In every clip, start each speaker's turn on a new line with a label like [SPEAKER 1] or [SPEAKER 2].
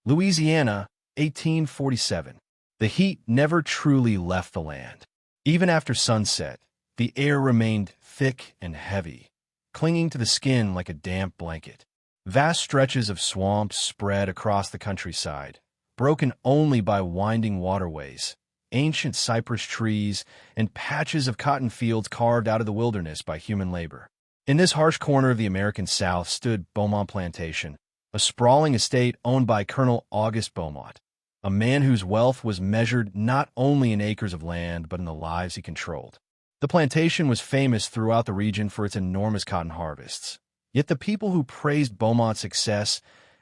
[SPEAKER 1] Louisiana, 1847. The heat never truly left the land. Even after sunset, the air remained thick and heavy, clinging to the skin like a damp blanket. Vast stretches of swamps spread across the countryside, broken only by winding waterways, ancient cypress trees, and patches of cotton fields carved out of the wilderness by human labor. In this harsh corner of the American South stood Beaumont Plantation, a sprawling estate owned by Colonel Auguste Beaumont, a man whose wealth was measured not only in acres of land but in the lives he controlled. The plantation was famous throughout the region for its enormous cotton harvests. Yet the people who praised Beaumont's success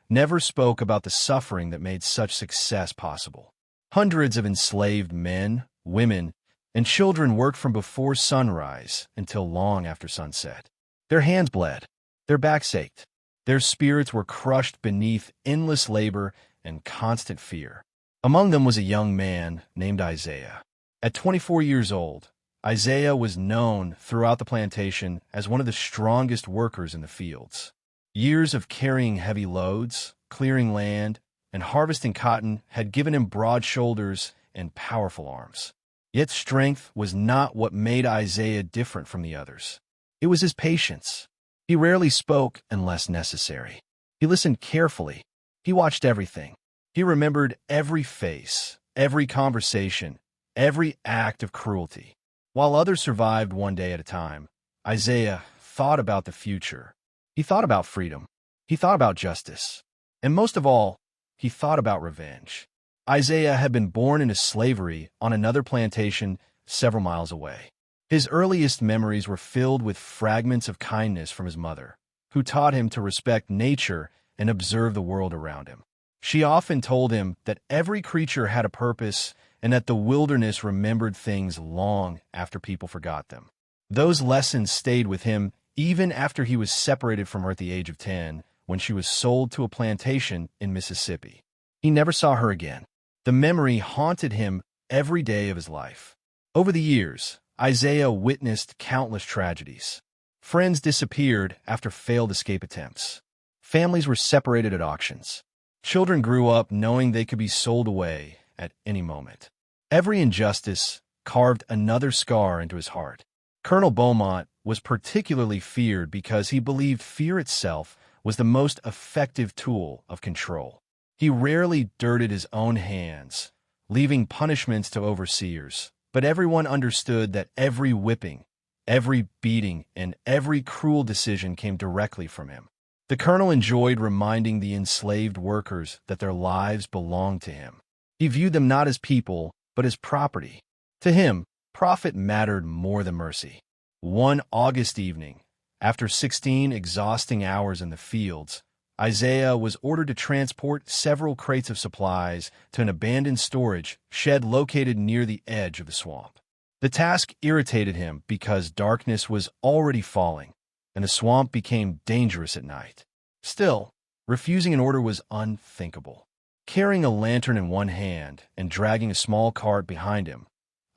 [SPEAKER 1] never spoke about the suffering that made such success possible. Hundreds of enslaved men, women, and children worked from before sunrise until long after sunset. Their hands bled, their backs ached, their spirits were crushed beneath endless labor and constant fear. Among them was a young man named Isaiah. At 24 years old, Isaiah was known throughout the plantation as one of the strongest workers in the fields. Years of carrying heavy loads, clearing land, and harvesting cotton had given him broad shoulders and powerful arms. Yet strength was not what made Isaiah different from the others. It was his patience. He rarely spoke unless necessary. He listened carefully. He watched everything. He remembered every face, every conversation, every act of cruelty. While others survived one day at a time, Isaiah thought about the future. He thought about freedom. He thought about justice. And most of all, he thought about revenge. Isaiah had been born into slavery on another plantation several miles away. His earliest memories were filled with fragments of kindness from his mother, who taught him to respect nature and observe the world around him. She often told him that every creature had a purpose and that the wilderness remembered things long after people forgot them. Those lessons stayed with him even after he was separated from her at the age of 10, when she was sold to a plantation in Mississippi. He never saw her again. The memory haunted him every day of his life. Over the years, Isaiah witnessed countless tragedies. Friends disappeared after failed escape attempts. Families were separated at auctions. Children grew up knowing they could be sold away at any moment. Every injustice carved another scar into his heart. Colonel Beaumont was particularly feared because he believed fear itself was the most effective tool of control. He rarely dirted his own hands, leaving punishments to overseers, but everyone understood that every whipping, every beating, and every cruel decision came directly from him. The colonel enjoyed reminding the enslaved workers that their lives belonged to him. He viewed them not as people, but as property. To him, profit mattered more than mercy. One August evening, after 16 exhausting hours in the fields, Isaiah was ordered to transport several crates of supplies to an abandoned storage shed located near the edge of the swamp. The task irritated him because darkness was already falling, and the swamp became dangerous at night. Still, refusing an order was unthinkable. Carrying a lantern in one hand and dragging a small cart behind him,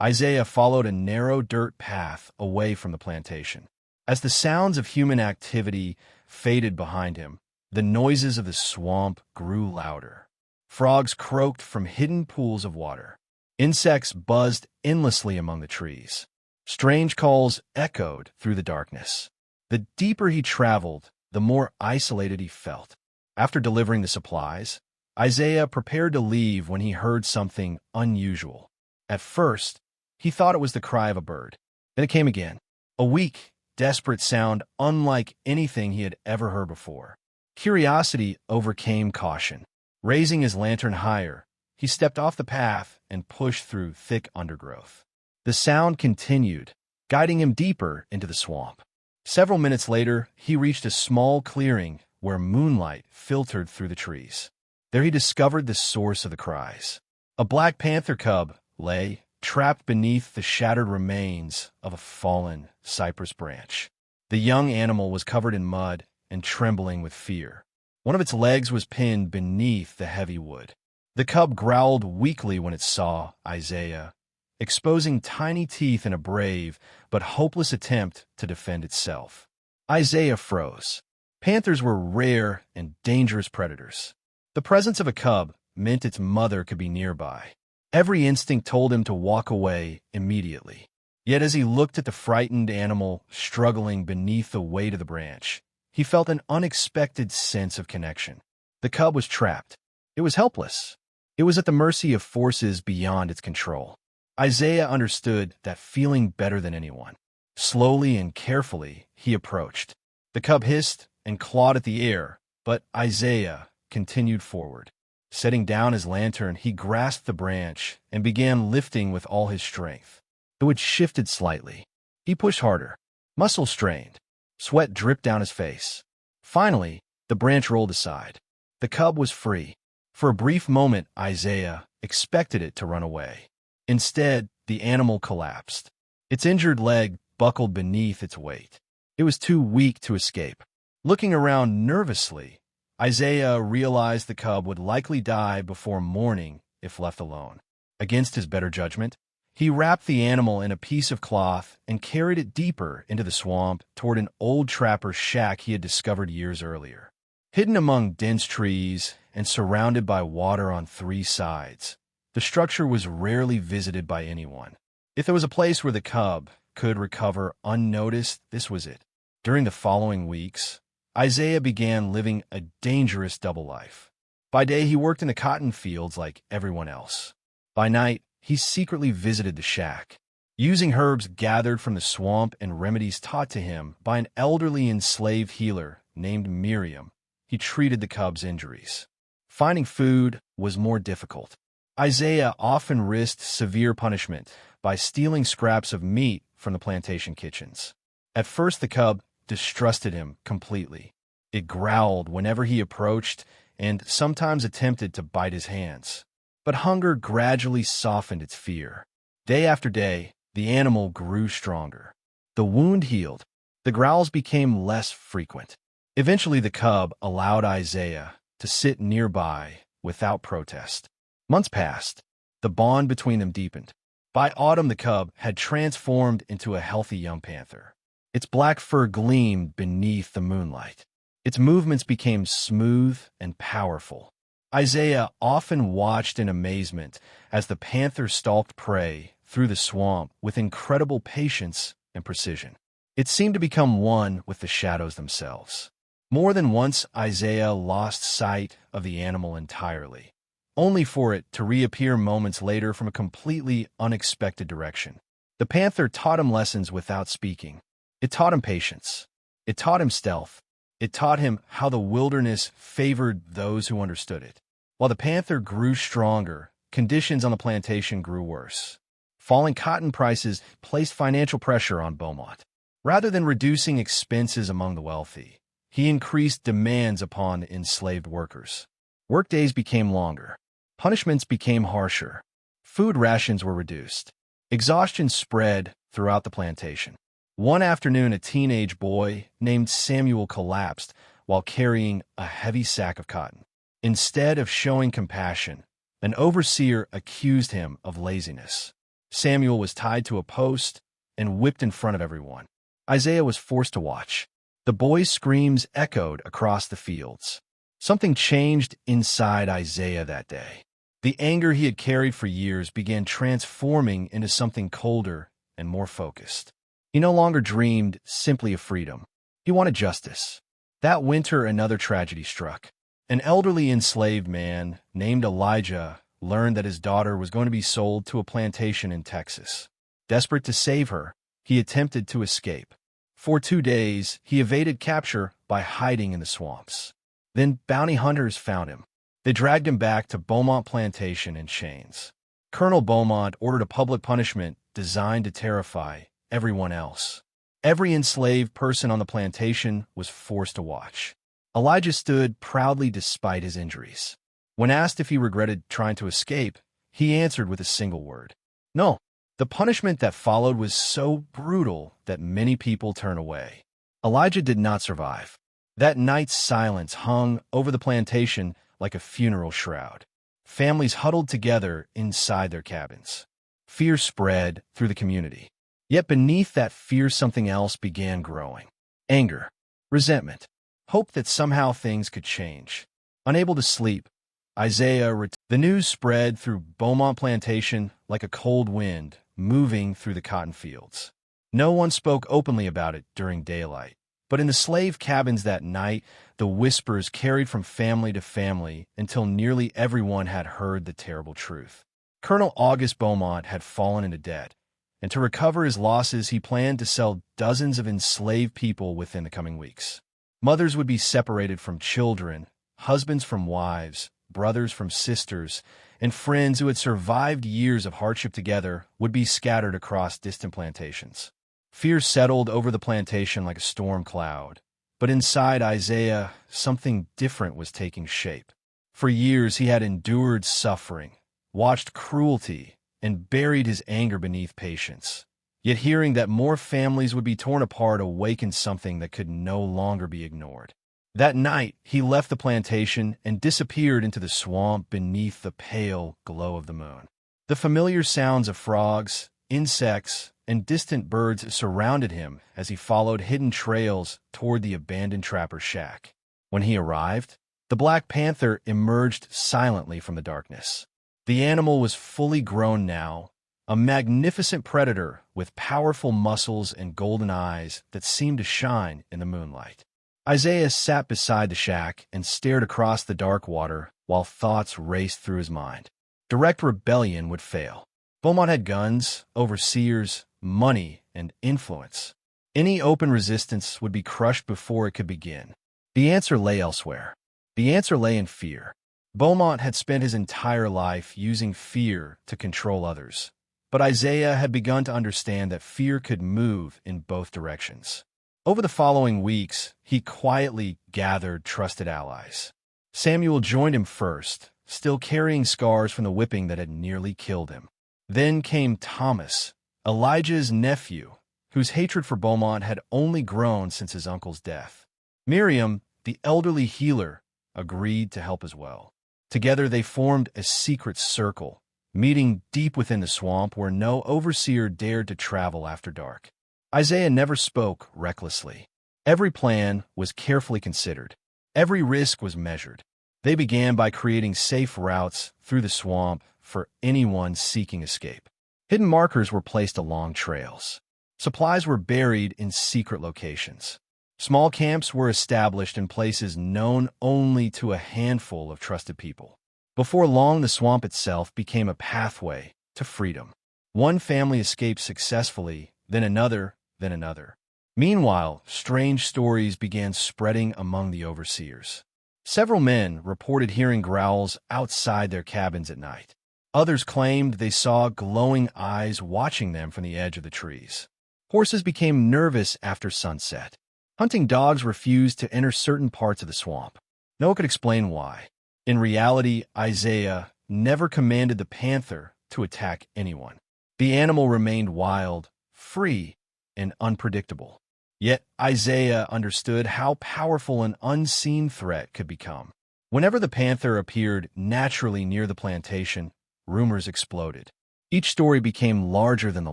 [SPEAKER 1] Isaiah followed a narrow dirt path away from the plantation. As the sounds of human activity faded behind him, the noises of the swamp grew louder. Frogs croaked from hidden pools of water. Insects buzzed endlessly among the trees. Strange calls echoed through the darkness. The deeper he traveled, the more isolated he felt. After delivering the supplies, Isaiah prepared to leave when he heard something unusual. At first, he thought it was the cry of a bird. Then it came again, a weak, desperate sound unlike anything he had ever heard before. Curiosity overcame caution. Raising his lantern higher, he stepped off the path and pushed through thick undergrowth. The sound continued, guiding him deeper into the swamp. Several minutes later, he reached a small clearing where moonlight filtered through the trees. There he discovered the source of the cries. A black panther cub lay trapped beneath the shattered remains of a fallen cypress branch. The young animal was covered in mud and trembling with fear. One of its legs was pinned beneath the heavy wood. The cub growled weakly when it saw Isaiah, exposing tiny teeth in a brave but hopeless attempt to defend itself. Isaiah froze. Panthers were rare and dangerous predators. The presence of a cub meant its mother could be nearby. Every instinct told him to walk away immediately. Yet as he looked at the frightened animal struggling beneath the weight of the branch, he felt an unexpected sense of connection. The cub was trapped. It was helpless. It was at the mercy of forces beyond its control. Isaiah understood that feeling better than anyone. Slowly and carefully, he approached. The cub hissed and clawed at the air, but Isaiah continued forward. Setting down his lantern, he grasped the branch and began lifting with all his strength. The wood shifted slightly. He pushed harder. Muscles strained. Sweat dripped down his face. Finally, the branch rolled aside. The cub was free. For a brief moment, Isaiah expected it to run away. Instead, the animal collapsed. Its injured leg buckled beneath its weight. It was too weak to escape. Looking around nervously, Isaiah realized the cub would likely die before morning if left alone. Against his better judgment, he wrapped the animal in a piece of cloth and carried it deeper into the swamp toward an old trapper's shack he had discovered years earlier. Hidden among dense trees and surrounded by water on three sides, the structure was rarely visited by anyone. If there was a place where the cub could recover unnoticed, this was it. During the following weeks, Isaiah began living a dangerous double life. By day, he worked in the cotton fields like everyone else. By night, he secretly visited the shack. Using herbs gathered from the swamp and remedies taught to him by an elderly enslaved healer named Miriam, he treated the cub's injuries. Finding food was more difficult. Isaiah often risked severe punishment by stealing scraps of meat from the plantation kitchens. At first, the cub distrusted him completely. It growled whenever he approached and sometimes attempted to bite his hands. But hunger gradually softened its fear. Day after day, the animal grew stronger. The wound healed. The growls became less frequent. Eventually, the cub allowed Isaiah to sit nearby without protest. Months passed. The bond between them deepened. By autumn, the cub had transformed into a healthy young panther. Its black fur gleamed beneath the moonlight. Its movements became smooth and powerful. Isaiah often watched in amazement as the panther stalked prey through the swamp with incredible patience and precision. It seemed to become one with the shadows themselves. More than once, Isaiah lost sight of the animal entirely, only for it to reappear moments later from a completely unexpected direction. The panther taught him lessons without speaking. It taught him patience. It taught him stealth. It taught him how the wilderness favored those who understood it. While the panther grew stronger, conditions on the plantation grew worse. Falling cotton prices placed financial pressure on Beaumont. Rather than reducing expenses among the wealthy, he increased demands upon enslaved workers. Workdays became longer. Punishments became harsher. Food rations were reduced. Exhaustion spread throughout the plantation. One afternoon, a teenage boy named Samuel collapsed while carrying a heavy sack of cotton. Instead of showing compassion, an overseer accused him of laziness. Samuel was tied to a post and whipped in front of everyone. Isaiah was forced to watch. The boy's screams echoed across the fields. Something changed inside Isaiah that day. The anger he had carried for years began transforming into something colder and more focused. He no longer dreamed simply of freedom. He wanted justice. That winter, another tragedy struck. An elderly enslaved man named Elijah learned that his daughter was going to be sold to a plantation in Texas. Desperate to save her, he attempted to escape. For 2 days, he evaded capture by hiding in the swamps. Then bounty hunters found him. They dragged him back to Beaumont Plantation in chains. Colonel Beaumont ordered a public punishment designed to terrify everyone else. Every enslaved person on the plantation was forced to watch. Elijah stood proudly despite his injuries. When asked if he regretted trying to escape, he answered with a single word: no. The punishment that followed was so brutal that many people turned away. Elijah did not survive. That night's silence hung over the plantation like a funeral shroud. Families huddled together inside their cabins. Fear spread through the community. Yet beneath that fear, something else began growing. Anger, resentment, hope that somehow things could change. Unable to sleep, The news spread through Beaumont Plantation like a cold wind, moving through the cotton fields. No one spoke openly about it during daylight, but in the slave cabins that night, the whispers carried from family to family until nearly everyone had heard the terrible truth. Colonel August Beaumont had fallen into debt, and to recover his losses, he planned to sell dozens of enslaved people within the coming weeks. Mothers would be separated from children, husbands from wives, brothers from sisters, and friends who had survived years of hardship together would be scattered across distant plantations. Fear settled over the plantation like a storm cloud, but inside Isaiah, something different was taking shape. For years he had endured suffering, watched cruelty, and buried his anger beneath patience. Yet hearing that more families would be torn apart awakened something that could no longer be ignored. That night, he left the plantation and disappeared into the swamp beneath the pale glow of the moon. The familiar sounds of frogs, insects, and distant birds surrounded him as he followed hidden trails toward the abandoned trapper's shack. When he arrived, the Black Panther emerged silently from the darkness. The animal was fully grown now, a magnificent predator with powerful muscles and golden eyes that seemed to shine in the moonlight. Isaiah sat beside the shack and stared across the dark water while thoughts raced through his mind. Direct rebellion would fail. Beaumont had guns, overseers, money, and influence. Any open resistance would be crushed before it could begin. The answer lay elsewhere. The answer lay in fear. Beaumont had spent his entire life using fear to control others, but Isaiah had begun to understand that fear could move in both directions. Over the following weeks, he quietly gathered trusted allies. Samuel joined him first, still carrying scars from the whipping that had nearly killed him. Then came Thomas, Elijah's nephew, whose hatred for Beaumont had only grown since his uncle's death. Miriam, the elderly healer, agreed to help as well. Together they formed a secret circle, meeting deep within the swamp where no overseer dared to travel after dark. Isaiah never spoke recklessly. Every plan was carefully considered. Every risk was measured. They began by creating safe routes through the swamp for anyone seeking escape. Hidden markers were placed along trails. Supplies were buried in secret locations. Small camps were established in places known only to a handful of trusted people. Before long, the swamp itself became a pathway to freedom. One family escaped successfully, then another, then another. Meanwhile, strange stories began spreading among the overseers. Several men reported hearing growls outside their cabins at night. Others claimed they saw glowing eyes watching them from the edge of the trees. Horses became nervous after sunset. Hunting dogs refused to enter certain parts of the swamp. No one could explain why. In reality, Isaiah never commanded the panther to attack anyone. The animal remained wild, free, and unpredictable. Yet Isaiah understood how powerful an unseen threat could become. Whenever the panther appeared naturally near the plantation, rumors exploded. Each story became larger than the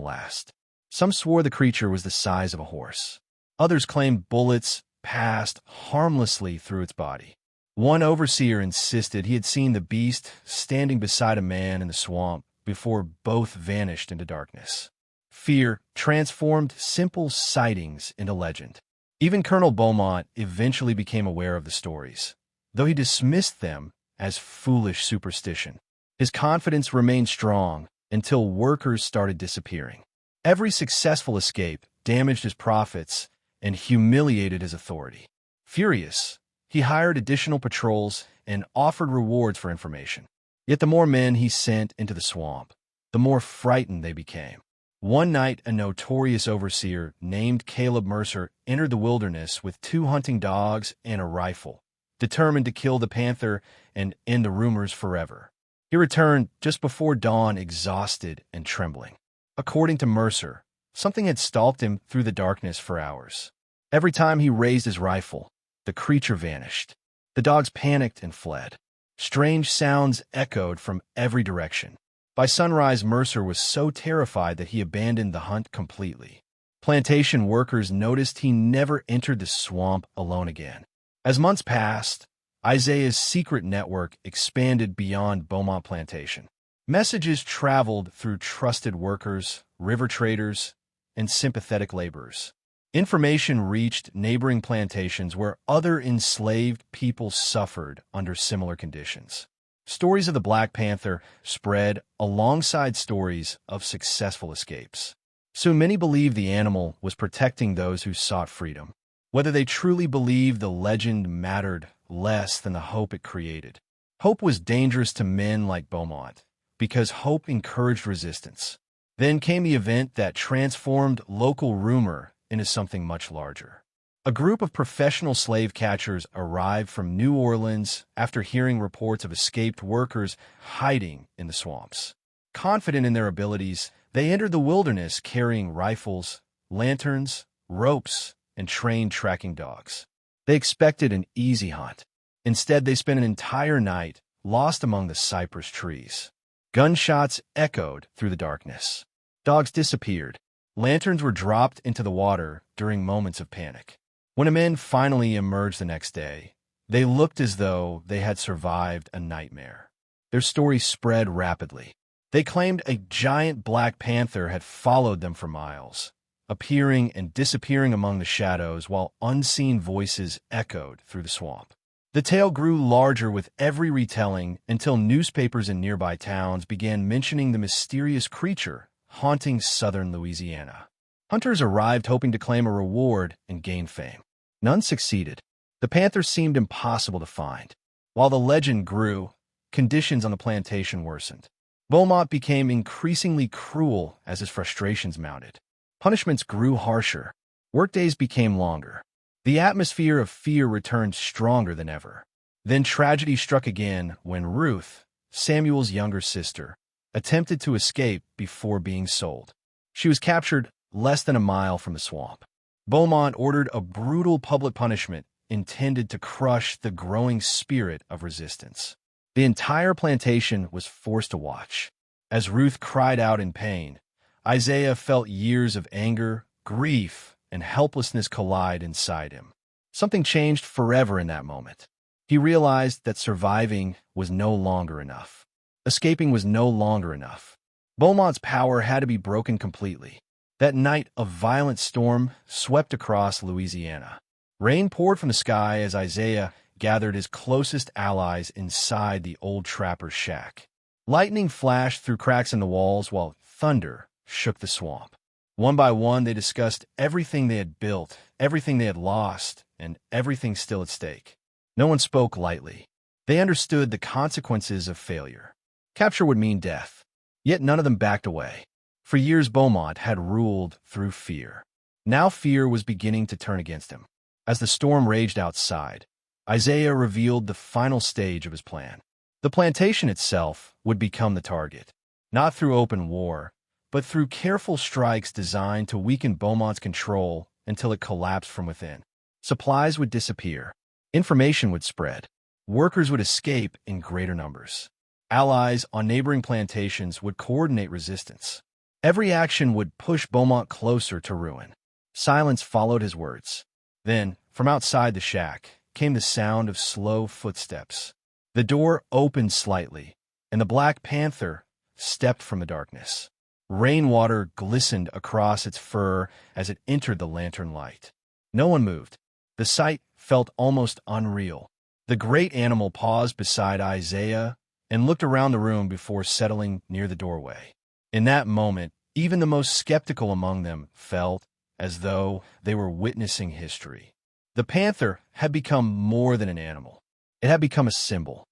[SPEAKER 1] last. Some swore the creature was the size of a horse. Others claimed bullets passed harmlessly through its body. One overseer insisted he had seen the beast standing beside a man in the swamp before both vanished into darkness. Fear transformed simple sightings into legend. Even Colonel Beaumont eventually became aware of the stories, though he dismissed them as foolish superstition. His confidence remained strong until workers started disappearing. Every successful escape damaged his profits and humiliated his authority. Furious, he hired additional patrols and offered rewards for information. Yet the more men he sent into the swamp, the more frightened they became. One night, a notorious overseer named Caleb Mercer entered the wilderness with 2 hunting dogs and a rifle, determined to kill the panther and end the rumors forever. He returned just before dawn, exhausted and trembling. According to Mercer, something had stalked him through the darkness for hours. Every time he raised his rifle, the creature vanished. The dogs panicked and fled. Strange sounds echoed from every direction. By sunrise, Mercer was so terrified that he abandoned the hunt completely. Plantation workers noticed he never entered the swamp alone again. As months passed, Isaiah's secret network expanded beyond Beaumont Plantation. Messages traveled through trusted workers, river traders, and sympathetic laborers. Information reached neighboring plantations where other enslaved people suffered under similar conditions. Stories of the Black Panther spread alongside stories of successful escapes. Soon many believed the animal was protecting those who sought freedom. Whether they truly believed the legend mattered less than the hope it created. Hope was dangerous to men like Beaumont, because hope encouraged resistance. Then came the event that transformed local rumor into something much larger. A group of professional slave catchers arrived from New Orleans after hearing reports of escaped workers hiding in the swamps. Confident in their abilities, they entered the wilderness carrying rifles, lanterns, ropes, and trained tracking dogs. They expected an easy hunt. Instead, they spent an entire night lost among the cypress trees. Gunshots echoed through the darkness. Dogs disappeared. Lanterns were dropped into the water during moments of panic. When the men finally emerged the next day, they looked as though they had survived a nightmare. Their story spread rapidly. They claimed a giant black panther had followed them for miles, appearing and disappearing among the shadows while unseen voices echoed through the swamp. The tale grew larger with every retelling until newspapers in nearby towns began mentioning the mysterious creature haunting southern Louisiana. Hunters arrived hoping to claim a reward and gain fame. None succeeded. The panther seemed impossible to find. While the legend grew, conditions on the plantation worsened. Beaumont became increasingly cruel as his frustrations mounted. Punishments grew harsher. Workdays became longer. The atmosphere of fear returned stronger than ever. Then tragedy struck again when Ruth, Samuel's younger sister, attempted to escape before being sold. She was captured less than a mile from the swamp. Beaumont ordered a brutal public punishment intended to crush the growing spirit of resistance. The entire plantation was forced to watch. As Ruth cried out in pain, Isaiah felt years of anger, grief, and helplessness collide inside him. Something changed forever in that moment. He realized that surviving was no longer enough. Escaping was no longer enough. Beaumont's power had to be broken completely. That night, a violent storm swept across Louisiana. Rain poured from the sky as Isaiah gathered his closest allies inside the old trapper's shack. Lightning flashed through cracks in the walls while thunder shook the swamp. One by one, they discussed everything they had built, everything they had lost, and everything still at stake. No one spoke lightly. They understood the consequences of failure. Capture would mean death. Yet none of them backed away. For years, Beaumont had ruled through fear. Now fear was beginning to turn against him. As the storm raged outside, Isaiah revealed the final stage of his plan. The plantation itself would become the target, not through open war, but through careful strikes designed to weaken Beaumont's control until it collapsed from within. Supplies would disappear. Information would spread. Workers would escape in greater numbers. Allies on neighboring plantations would coordinate resistance. Every action would push Beaumont closer to ruin. Silence followed his words. Then, from outside the shack, came the sound of slow footsteps. The door opened slightly, and the Black Panther stepped from the darkness. Rainwater glistened across its fur as it entered the lantern light. No one moved. The sight felt almost unreal. The great animal paused beside Isaiah and looked around the room before settling near the doorway. In that moment, even the most skeptical among them felt as though they were witnessing history. The panther had become more than an animal. It had become a symbol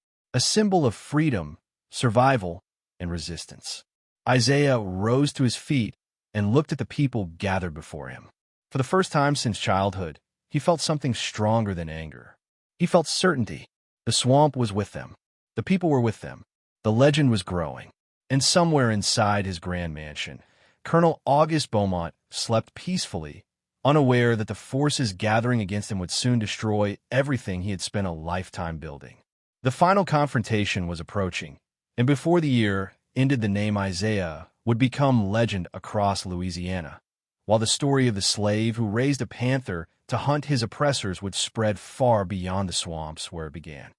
[SPEAKER 1] of freedom, survival, and resistance. Isaiah rose to his feet and looked at the people gathered before him. For the first time since childhood, he felt something stronger than anger. He felt certainty. The swamp was with them. The people were with them. The legend was growing. And somewhere inside his grand mansion, Colonel Auguste Beaumont slept peacefully, unaware that the forces gathering against him would soon destroy everything he had spent a lifetime building. The final confrontation was approaching, and before the year ended, the name Isaiah would become legend across Louisiana, while the story of the slave who raised a panther to hunt his oppressors would spread far beyond the swamps where it began.